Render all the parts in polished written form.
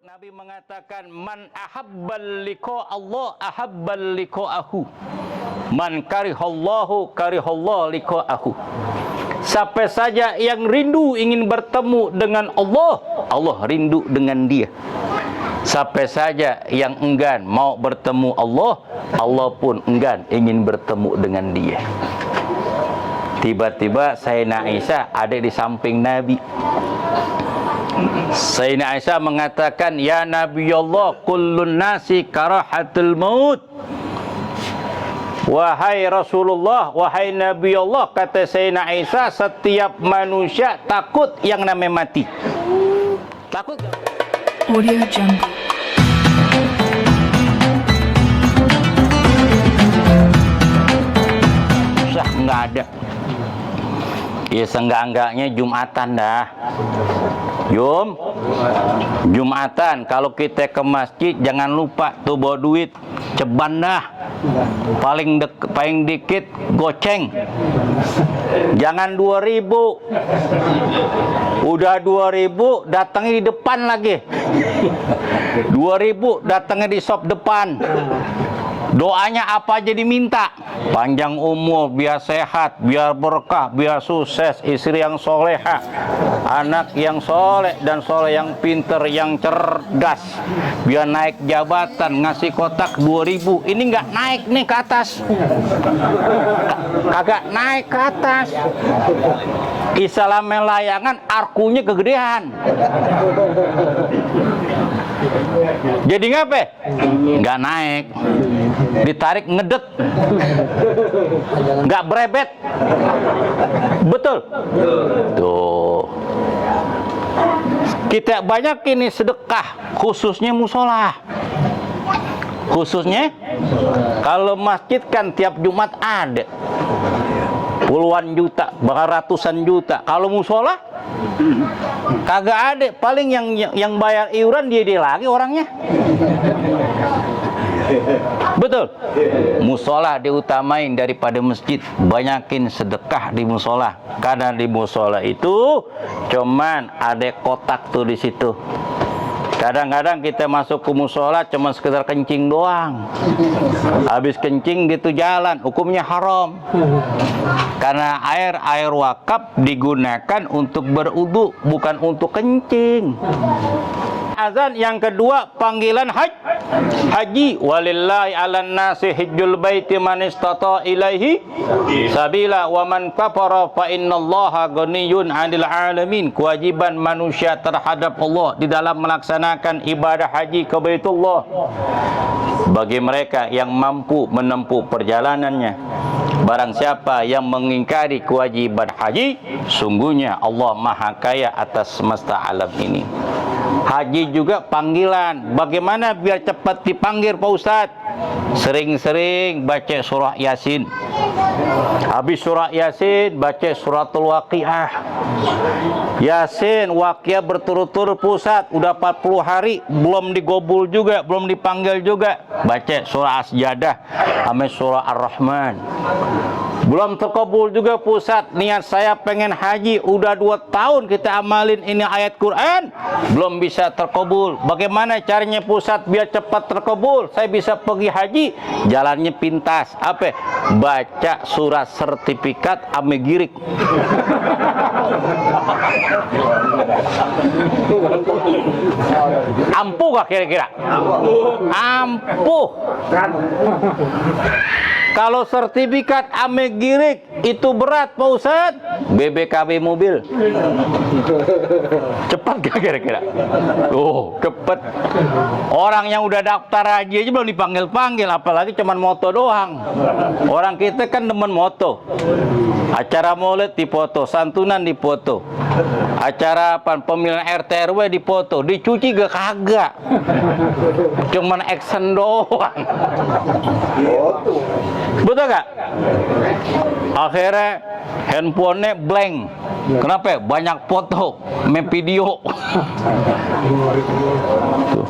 Nabi mengatakan man ahabbal liqa Allah ahabbal liqa'ahu. Man karihallahu karihallahu liqa'ahu. Siapa saja yang rindu ingin bertemu dengan Allah, Allah rindu dengan dia. Siapa saja yang enggan mau bertemu Allah, Allah pun enggan ingin bertemu dengan dia. Tiba-tiba Sayyidina Aisyah ada di samping Nabi. Sayyidina Aisyah mengatakan, ya Nabi Allah, kullun nasi karahatul maut. Wahai Rasulullah, wahai Nabi Allah, kata Sayyidina Aisyah, setiap manusia takut yang namanya mati. Takut? Audio Jungle. Susah, nggak ada. Ya seenggak-enggaknya Jumatan dah. Jumatan, kalau kita ke masjid jangan lupa tuh bawa duit ceban dah. Paling dikit goceng. Jangan 2.000. Udah 2.000 datangnya di depan lagi. 2.000 datangnya di shop depan. Doanya apa aja diminta. Panjang umur, biar sehat, biar berkah, biar sukses, istri yang soleha, anak yang soleh dan soleh, yang pinter, yang cerdas, biar naik jabatan, ngasih kotak 2.000. Ini nggak naik nih ke atas. Kagak naik ke atas. Islam layangan, arkunya kegedean. Jadi ngapain? Nggak naik. Ditarik ngedet. Nggak berebet. Betul? Tuh. Kita banyak ini sedekah, khususnya musola. Khususnya kalau masjid kan tiap Jumat ada puluhan juta, bahkan ratusan juta. Kalau musola kagak ada, paling yang bayar iuran dia lagi orangnya. Betul. Musola diutamain daripada masjid. Banyakin sedekah di musola. Karena di musola itu cuman ada kotak tuh di situ. Kadang-kadang kita masuk ke musola cuma sekedar kencing doang. Habis kencing gitu jalan, hukumnya haram. Karena air wakaf digunakan untuk berwudu, bukan untuk kencing. Azan yang kedua, panggilan haji. Walillahi 'alan nasi hajjul baiti man istata ilaihi sabila wa man kafara fa innallaha ghaniyyun 'anil 'alamin. Kewajiban manusia terhadap Allah di dalam melaksanakan ibadah haji ke Baitullah bagi mereka yang mampu menempuh perjalanannya. Barang siapa yang mengingkari kewajiban haji, sungguhnya Allah Maha Kaya atas semesta alam ini. Haji juga panggilan. Bagaimana biar cepat dipanggil Pak Ustadz? Sering-sering baca surah Yasin. Habis surah Yasin baca suratul Waqiah. Yasin, Waqiah berturut-turut pusat. Udah 40 hari belum digobul juga, belum dipanggil juga. Baca surah As-Sajdah sama surah Ar-Rahman. Belum terkabul juga pusat. Niat saya pengen haji, udah 2 tahun kita amalin ini ayat Quran, belum bisa terkabul. Bagaimana caranya pusat biar cepat terkabul? Saya bisa pergi haji, jalannya pintas. Apa? Baca surat sertifikat ame girik. Ampuh gak kira-kira? Ampuh. Kalau sertifikat ame girik itu berat Pak Ustadz, BBKB mobil. Cepat gak kira-kira? Oh, cepet. Orang yang udah daftar haji aja belum dipanggil-panggil, apalagi cuman moto doang. Orang kita kan demen moto. Acara maulid dipoto, santunan dipoto. Acara pemilihan RT RW dipoto, dicuci gak kagak. Cuman action doang. Betul gak? Akhirnya handphonenya blank. Kenapa? Banyak foto, video. Tuh.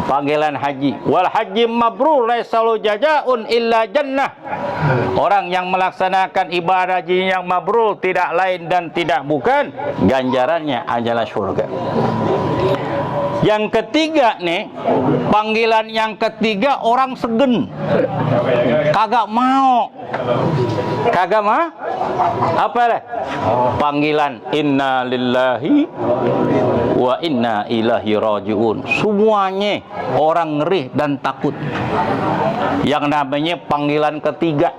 Panggilan haji. Wal haji mabrur laisa lahu jazaa'un illa jannah. Orang yang melaksanakan ibadah haji yang mabrur tidak lain dan tidak bukan ganjarannya adalah surga. Yang ketiga nih, panggilan yang ketiga orang segen, kagak mau, apa lah? Panggilan inna lillahi wa inna ilaihi rajiun. Semuanya orang ngeri dan takut. Yang namanya panggilan ketiga.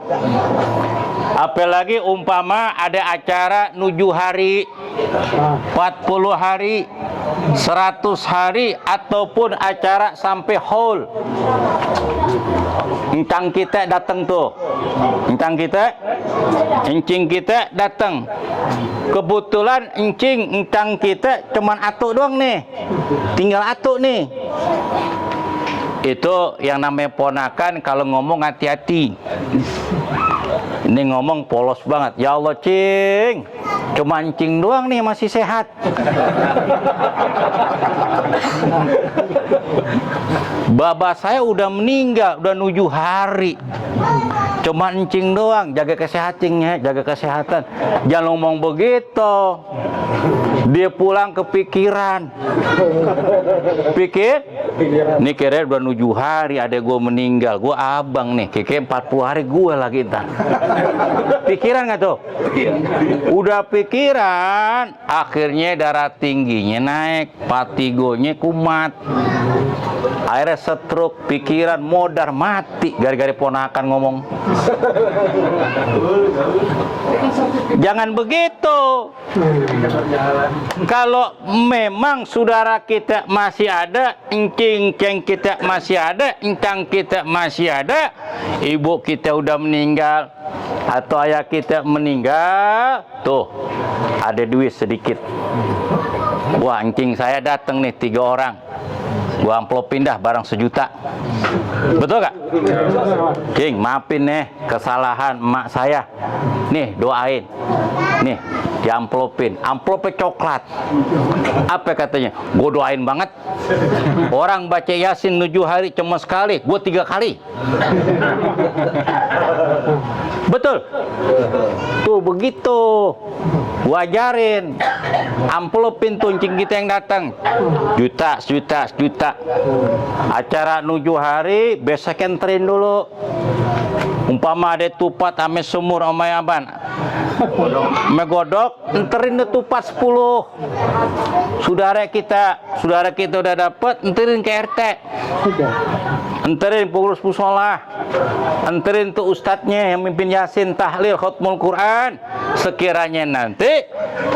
Apalagi umpama ada acara 7 hari, 40 hari, 100 hari, ataupun acara sampai haul. Encang kita datang tuh. Encing kita datang. Kebetulan encang kita cuman atuk doang nih. Tinggal atuk nih. Itu yang namanya ponakan kalau ngomong hati-hati. Ini ngomong polos banget. Ya Allah, Cing, cuma encing doang nih masih sehat. Baba saya udah meninggal, udah 7 hari. Cuma encing doang, jaga kesehatannya, jaga kesehatan. Jangan ngomong begitu. Dia pulang kepikiran. Nih kira udah 7 hari ada gue meninggal. Gue abang nih, kira 40 hari gue lagi ntar. Pikiran nggak tuh? Udah pikiran, akhirnya darah tingginya naik, patigonya kumat. Akhirnya stroke, pikiran modar, mati gara-gara ponakan ngomong. Jangan begitu. Kalau memang saudara kita masih ada, encing kita masih ada, encang kita masih ada, ibu kita udah meninggal atau ayah kita meninggal, tuh ada duit sedikit. Wah, encing saya datang nih 3 orang. Gua amplop pindah barang 1 juta. Betul gak? King, maafin nih kesalahan emak saya. Nih, doain. Nih, diamplopin. Amplopnya coklat. Apa katanya? Gue doain banget. Orang baca Yasin 7 hari cuma sekali, gue 3 kali. Betul? Tuh begitu. Wajarin. Amplopin tuh encing kita yang datang. Juta. Acara 7 hari, besok enterin dulu. Umpama ada tupat ame sumur sama yaban. Megodok, enterin deh tupat 10. Saudara kita udah dapet, enterin ke RT. Enterin pengurus musola. Enterin tuh ustadznya yang mimpin Yasin, tahlil, khutmul Quran. Sekiranya nanti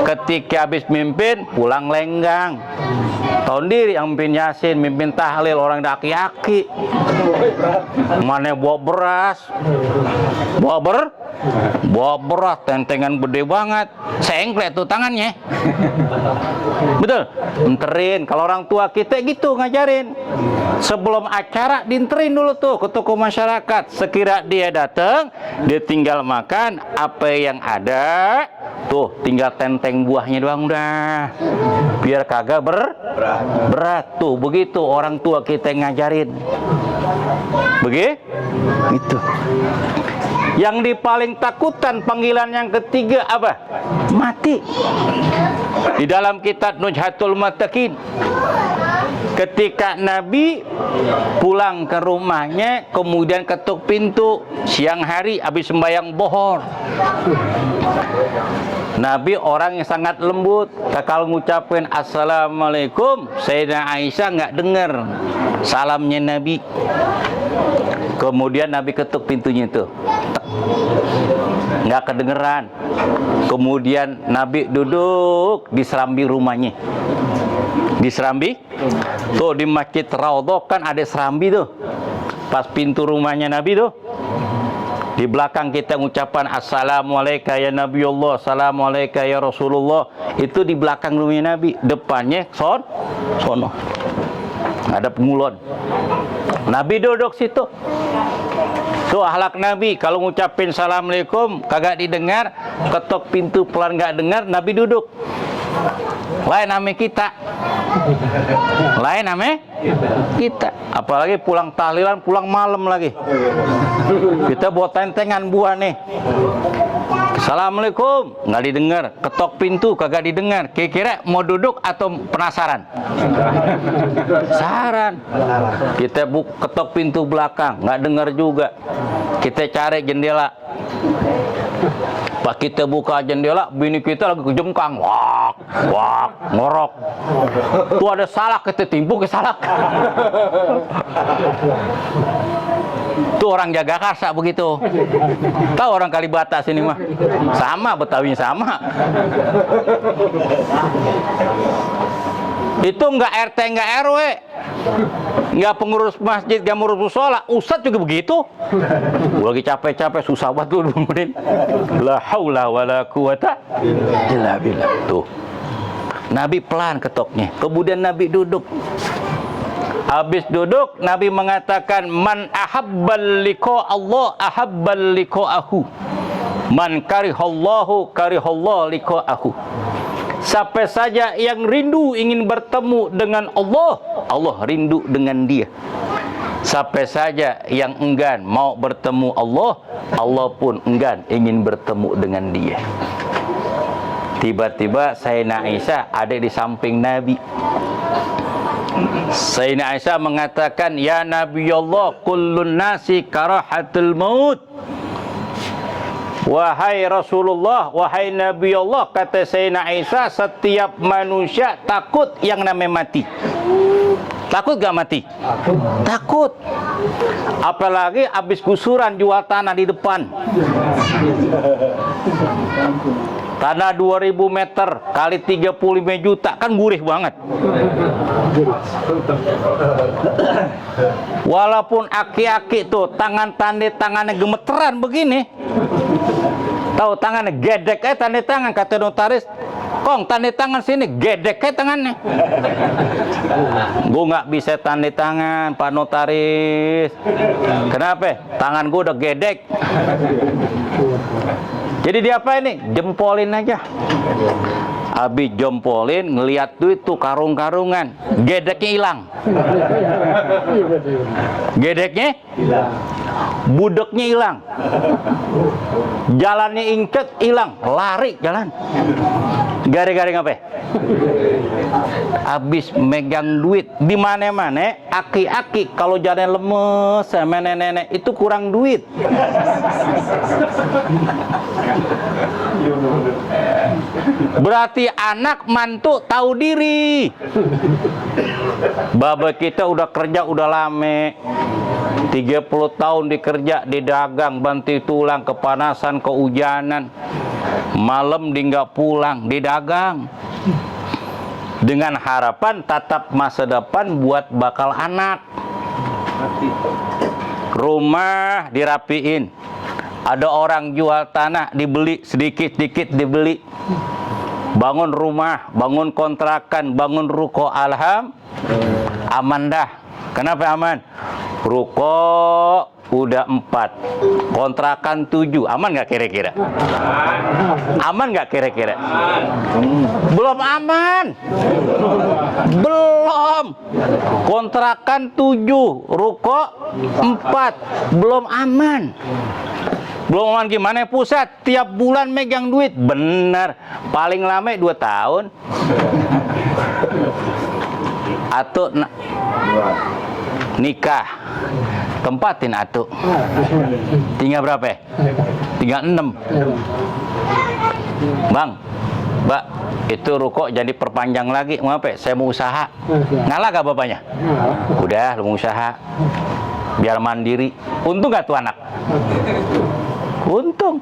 ketika habis mimpin pulang lenggang. Tahun diri yang mimpin Yasin, mimpin tahlil, orang daki-aki. Mana bawa beras? Bawa beras, tentengan gede banget. Sengklek tuh tangannya. Betul? Enterin. Kalau orang tua kita gitu ngajarin. Sebelum acara diinterin dulu tuh ke toko masyarakat. Sekira dia datang, dia tinggal makan apa yang ada. Tuh tinggal tenteng buahnya doang udah. Biar kagak berat. Tuh begitu orang tua kita ngajarin. Begitu. Yang di paling takutan panggilan yang ketiga apa? Mati. Di dalam kitab Nujhatul Muttaqin, ketika Nabi pulang ke rumahnya, kemudian ketuk pintu siang hari habis sembahyang bohor. Nabi orang yang sangat lembut. Kalau ngucapin assalamualaikum, Sayyidina Aisyah nggak dengar salamnya Nabi. Kemudian Nabi ketuk pintunya itu, nggak kedengeran. Kemudian Nabi duduk di serambi rumahnya. Di serambi tuh di Masjid Raudhah kan ada serambi tuh. Pas pintu rumahnya Nabi tuh, di belakang kita ngucapan assalamualaikum ya Nabiullah, assalamualaikum ya Rasulullah. Itu di belakang rumahnya Nabi. Depannya sono ada pengulon. Nabi duduk situ. Tuh akhlak Nabi, kalau ngucapin assalamualaikum kagak didengar, ketok pintu pelan nggak dengar, Nabi duduk. Lain namanya kita. Apalagi pulang tahlilan, pulang malam lagi. Kita buat tentengan buah nih. Assalamualaikum, nggak didengar. Ketok pintu, kagak didengar. Kira-kira mau duduk atau penasaran? Saran. Kita ketok pintu belakang, nggak dengar juga. Kita cari jendela. Pas kita buka jendela, bini kita lagi kejengkang, wak, wak, ngorok. Tuh ada salak, kita timpuk ke salak. Tuh orang jaga karsa begitu. Tahu orang Kalibata sini mah, sama Betawinya sama. Itu nggak RT nggak RW, nggak pengurus masjid, nggak pengurus musola, ustadz juga begitu. Gua lagi capek-capek, susah banget lu bangunin. La haula wala quwata illa billah. Tuh, Nabi pelan ketoknya, kemudian Nabi duduk. Habis duduk, Nabi mengatakan, man ahabbal liqa Allah ahabbal liqa'ahu, man karihallahu karihallahu liqa'ahu. Siapa saja yang rindu ingin bertemu dengan Allah, Allah rindu dengan dia. Siapa saja yang enggan mau bertemu Allah, Allah pun enggan ingin bertemu dengan dia. Tiba-tiba Sayyidina Aisyah ada di samping Nabi. Sayyidina Aisyah mengatakan, ya Nabi Allah, kullun nasi karahatul maut. Wahai Rasulullah, wahai Nabi Allah, kata Sayyidina Aisyah, setiap manusia takut yang namanya mati. Takut gak mati? Takut. Apalagi habis gusuran jual tanah di depan. Tanah 2000 meter kali 35 juta, kan gurih banget. Walaupun aki-aki tuh tangan tanda tangannya gemeteran begini, tahu tangannya gedek tanda tangan, kata notaris, Kong tanda tangan sini, gedek tangannya. Gue nggak bisa tanda tangan, Pak Notaris. Kenapa? Tangan gue udah gedek. Jadi dia apa ini? Jempolin aja. Habis jempolin, ngelihat duit tuh karung-karungan, gedeknya hilang. Gedeknya hilang. Budeknya hilang. Jalannya ingket hilang, lari jalan. Gara-gara ngapain? Habis megang duit di mana-mana, aki-aki kalau jalan lemes sama nenek-nenek itu kurang duit. Berarti anak mantu tahu diri. Baba kita udah kerja udah lama, 30 tahun dikerja di dagang, banting tulang, kepanasan, kehujanan, malam dia nggak pulang di dagang, dengan harapan tatap masa depan buat bakal anak. Rumah dirapiin, ada orang jual tanah dibeli, sedikit-sedikit dibeli, bangun rumah, bangun kontrakan, bangun ruko, aman dah. Kenapa aman? Ruko udah 4, kontrakan 7, aman nggak kira-kira? Aman nggak kira-kira? Belum aman, belum. Kontrakan 7, ruko 4, belum aman. Belum aman gimana? Pusat tiap bulan megang duit, bener, paling lama 2 tahun. Atau nikah, tempatin atuh. Tinggal berapa? Tinggal 6. Bang, Mbak, itu ruko jadi perpanjang lagi. Mau apa? Saya mau usaha. Ngalah gak bapaknya? Udah, lu mau usaha biar mandiri. Untung gak tuh anak? Untung.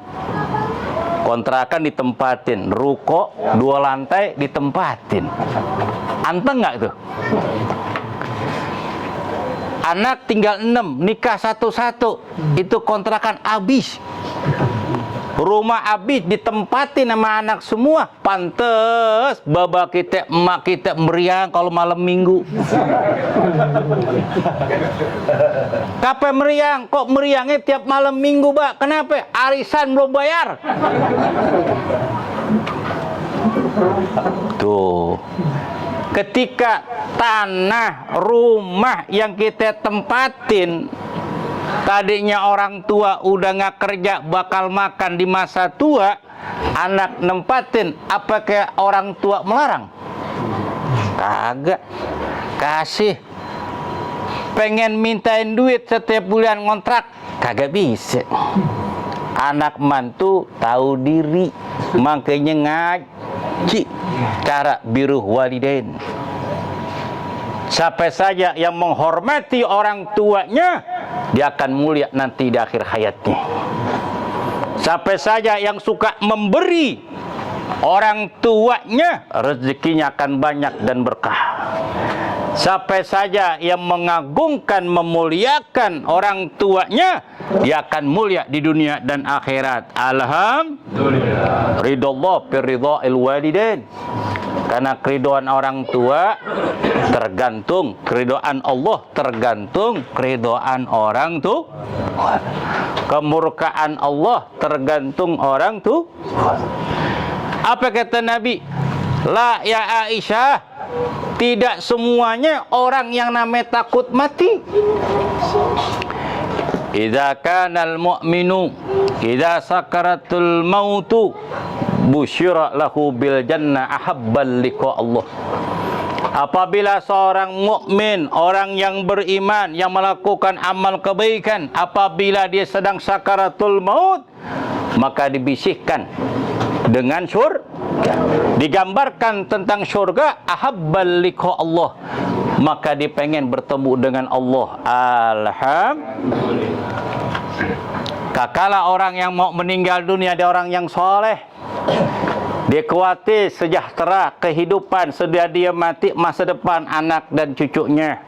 Kontrakan ditempatin, ruko 2 lantai ditempatin. Anteng nggak tuh? Anak tinggal 6, nikah satu-satu, itu kontrakan habis. Rumah habis, ditempatin sama anak semua. Pantes baba kita, emak kita meriang kalau malam minggu. Kapan meriang? Kok meriangnya tiap malam minggu, Mbak? Kenapa? Arisan belum bayar. Tuh. Ketika tanah rumah yang kita tempatin tadinya orang tua udah nggak kerja bakal makan di masa tua, anak nempatin, apakah orang tua melarang? Kagak. Kasih. Pengen mintain duit setiap bulan ngontrak, kagak bisa. Anak mantu tahu diri, makanya ngaji cara biruh walidain. Siapa saja yang menghormati orang tuanya, dia akan mulia nanti di akhir hayatnya. Siapa saja yang suka memberi orang tuanya, rezekinya akan banyak dan berkah. Siapa saja yang mengagungkan, memuliakan orang tuanya, dia akan mulia di dunia dan akhirat. Alhamdulillah. Ridallah firridha'il walidain. Karena keridoan orang tua tergantung, keridoan Allah tergantung keridoan orang tua. Kemurkaan Allah tergantung orang tua. Apa kata Nabi? La ya Aisyah, tidak semuanya orang yang namanya takut mati. Idza kanal mu'minu idza sakaratul mautu busyira lahu bil jannah ahabbal liqa Allah. Apabila seorang mukmin, orang yang beriman, yang melakukan amal kebaikan, apabila dia sedang sakaratul maut, maka dibisikkan dengan surga, digambarkan tentang surga, ahabbal liqa Allah, maka dia pengen bertemu dengan Allah. Alhamdulillah. Kakala orang yang mau meninggal dunia, dia orang yang soleh, dia khawatir sejahtera kehidupan sedia dia mati, masa depan anak dan cucunya.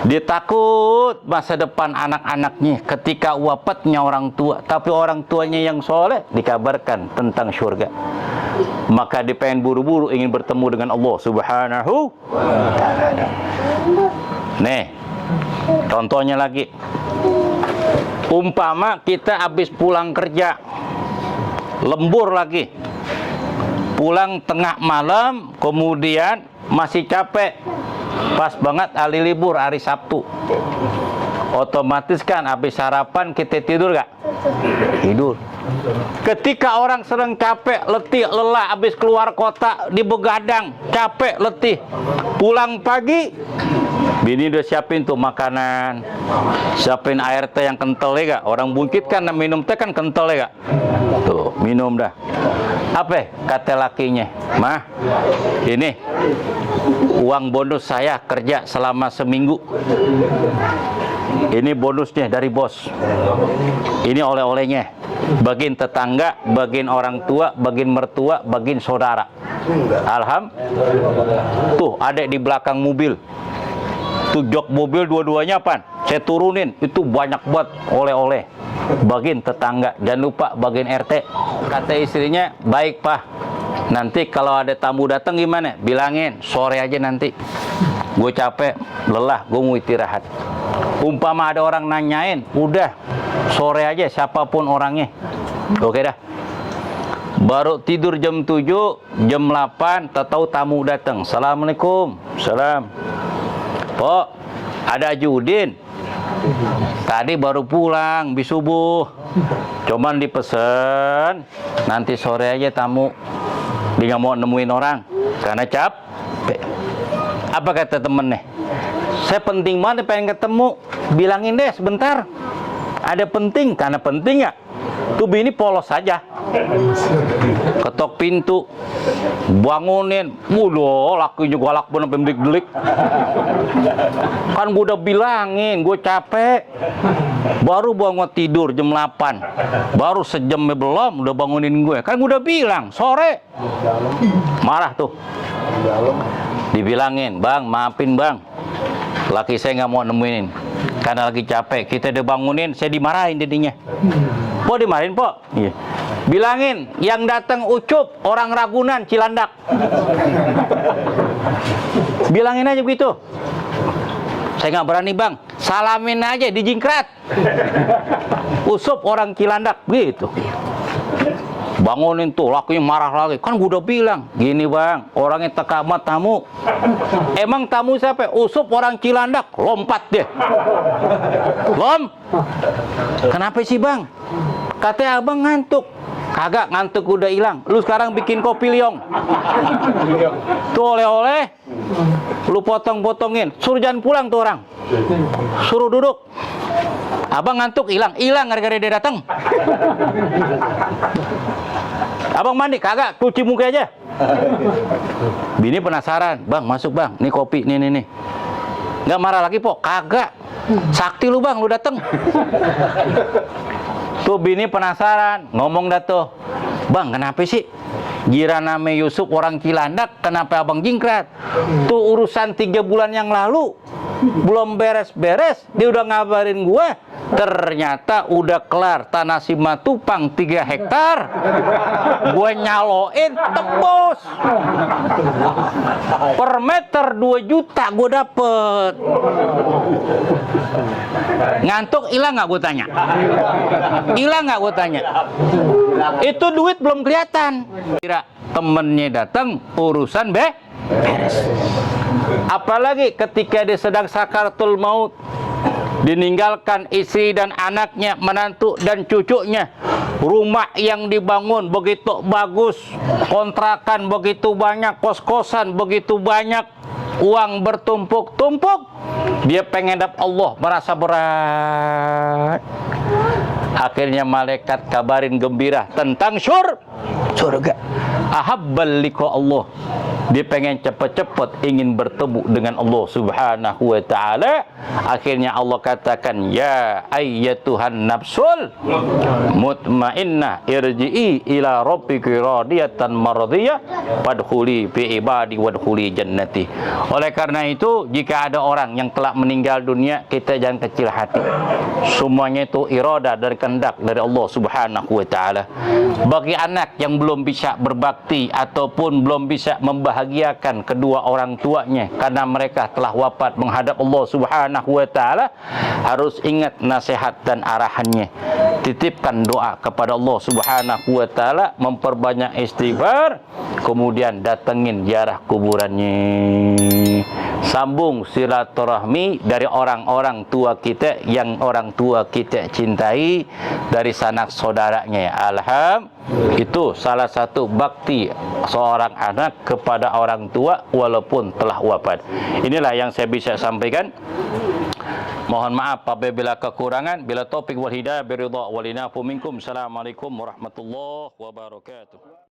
Dia takut masa depan anak-anaknya ketika wafatnya orang tua. Tapi orang tuanya yang soleh dikabarkan tentang syurga, maka dia pengen buru-buru ingin bertemu dengan Allah Subhanahu wa ta'ala. Nih, contohnya lagi. Umpama kita habis pulang kerja, lembur lagi, pulang tengah malam, kemudian masih capek, pas banget hari libur, hari Sabtu. Otomatis kan habis sarapan kita tidur gak? Tidur. Ketika orang sedang capek, letih, lelah, habis keluar kota, di begadang, capek, letih, pulang pagi, bini udah siapin tuh makanan, siapin air teh yang kental ya gak? Orang bungkit kan minum teh kan kental ya gak? Tuh, minum dah. Apa kata lakinya? Mah, ini uang bonus saya kerja selama seminggu. Ini bonusnya dari bos. Ini oleh-olehnya. Bagiin tetangga, bagiin orang tua, bagiin mertua, bagiin saudara. Alhamdulillah. Tuh, adek di belakang mobil. Tuh jok mobil dua-duanya apaan? Saya turunin, itu banyak banget oleh-oleh. Bagiin tetangga, jangan lupa bagiin RT. Kata istrinya, baik pak, nanti kalau ada tamu datang gimana? Bilangin, sore aja nanti. Gue capek, lelah, gue mau istirahat. Umpama ada orang nanyain, udah sore aja siapapun orangnya. Oke dah. Baru tidur jam 7, jam 8, tahu tamu datang. Assalamualaikum. Salam. Pok, ada Judin. Tadi baru pulang, bis subuh. Cuman dipesen, nanti sore aja tamu. Dia nggak mau nemuin orang, karena capek. Apa kata temennya? Saya penting banget pengen ketemu. Bilangin deh sebentar. Ada penting, karena penting ya. Tuh bini polos saja. Ketok pintu, bangunin. Udah, lakinya galak bener pemdelik-delik. Kan gue udah bilangin, gue capek. Baru bangun tidur jam 8. Baru sejamnya belum, udah bangunin gue. Kan gue udah bilang, sore. Marah tuh. Dibilangin, bang, maafin bang. Laki saya nggak mau nemuin. Karena lagi capek. Kita udah bangunin, saya dimarahin jadinya. Po dimarahin, po? Iya. Bilangin, yang datang Ucup, orang Ragunan, Cilandak. Bilangin aja begitu. Saya nggak berani bang. Salamin aja di Jingkrat. Usup orang Cilandak, gitu. Bangunin tuh, lakinya marah lagi. Kan gue udah bilang, gini bang, orangnya tekamat tamu. Emang tamu siapa? Usup orang Cilandak, lompat dia. Kenapa sih bang? Katanya abang ngantuk. Kagak, ngantuk udah hilang. Lu sekarang bikin kopi liong. Tuh oleh-oleh, lu potong-potongin. Suruh jangan pulang tuh orang. Suruh duduk. Abang ngantuk, hilang gara-gara dia datang. Abang mandi, kagak, cuci muka aja. Bini penasaran, bang masuk bang, nih kopi, nih. Nggak marah lagi po, kagak. Sakti lu bang, lu dateng. Tuh bini penasaran, ngomong dah tuh, bang kenapa sih? Jiran nama Yusuf orang Cilandak, kenapa abang jingkrat? Tuh urusan 3 bulan yang lalu, belum beres-beres, dia udah ngabarin gue. Ternyata udah kelar tanah Simatupang 3 hektar. Gue nyaloin, tebus. Per meter 2 juta gue dapet. Ngantuk hilang nggak gue tanya? Hilang nggak gue tanya? Itu duit belum kelihatan. Kira temennya datang, urusan beres. Apalagi ketika dia sedang sakaratul maut, ditinggalkan istri dan anaknya, menantu dan cucunya. Rumah yang dibangun begitu bagus, kontrakan begitu banyak, kos-kosan begitu banyak, uang bertumpuk-tumpuk. Dia pengen dapat Allah, merasa berat. Akhirnya malaikat kabarin gembira tentang surga. Ahabbal liqa Allah. Dia pengen cepat-cepat ingin bertemu dengan Allah Subhanahu wa taala. Akhirnya Allah katakan, ya ayyatuhan nafsul mutmainnah irji'i ila rabbiki radiyatan mardiyah fadkhuli fi ibadi wadkhuli jannati. Oleh karena itu, jika ada orang yang telah meninggal dunia, kita jangan kecil hati. Semuanya itu irada dari kehendak dari Allah Subhanahu wa taala. Bagi anak yang belum bisa berbakti ataupun belum bisa membahagiakan kedua orang tuanya karena mereka telah wafat menghadap Allah Subhanahu wa taala, harus ingat nasihat dan arahannya. Titipkan doa kepada Allah Subhanahu wa taala, memperbanyak istighfar, kemudian datengin ziarah kuburannya. Sambung silaturahmi dari orang-orang tua kita yang orang tua kita cintai, dari sanak saudaranya. Itu salah satu bakti seorang anak kepada orang tua walaupun telah wafat. Inilah yang saya bisa sampaikan. Mohon maaf apabila kekurangan. Bila taufik wal hidayah biridha wal inafu minkum. Assalamualaikum warahmatullahi wabarakatuh.